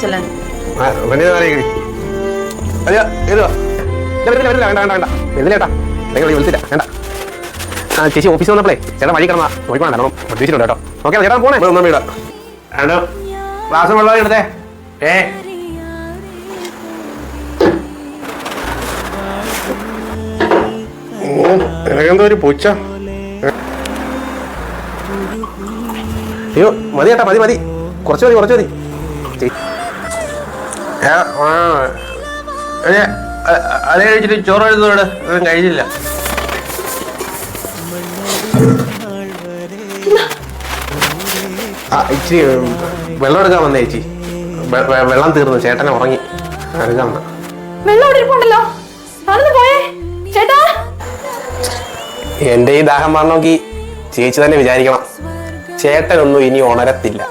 ചെല്ലാൻ. ചേച്ചി ഓഫീസിൽ വന്നപ്പോഴേ ചേട്ടാ വഴി കിടന്നാ നോക്കിക്കോണം പ്രതീക്ഷിച്ചിട്ടുണ്ട് കേട്ടോ. ഓക്കെ ചേട്ടാ പോണേ ക്ലാസ് വെള്ളം എടുത്തേ. എനക്കെന്തോ ഒരു പൂച്ച. അയ്യോ മതി ചേട്ടാ മതി മതി കുറച്ച് മതി കുറച്ച് മതി. അതേ കഴിച്ചിട്ട് ചോറ് എഴുതുന്നോട് ഒന്നും കഴിച്ചില്ല. ഇച്ചിരി വെള്ളം എടുക്കാൻ വന്നേ ചേച്ചി. വെള്ളം തീർന്നു, ചേട്ടനെ ഉറങ്ങി. എടുക്കാൻ വന്ന എന്റെ ഈ ദാഹം പറഞ്ഞോക്കി ചേച്ചി തന്നെ വിചാരിക്കണം, ചേട്ടനൊന്നും ഇനി ഉണരത്തില്ല.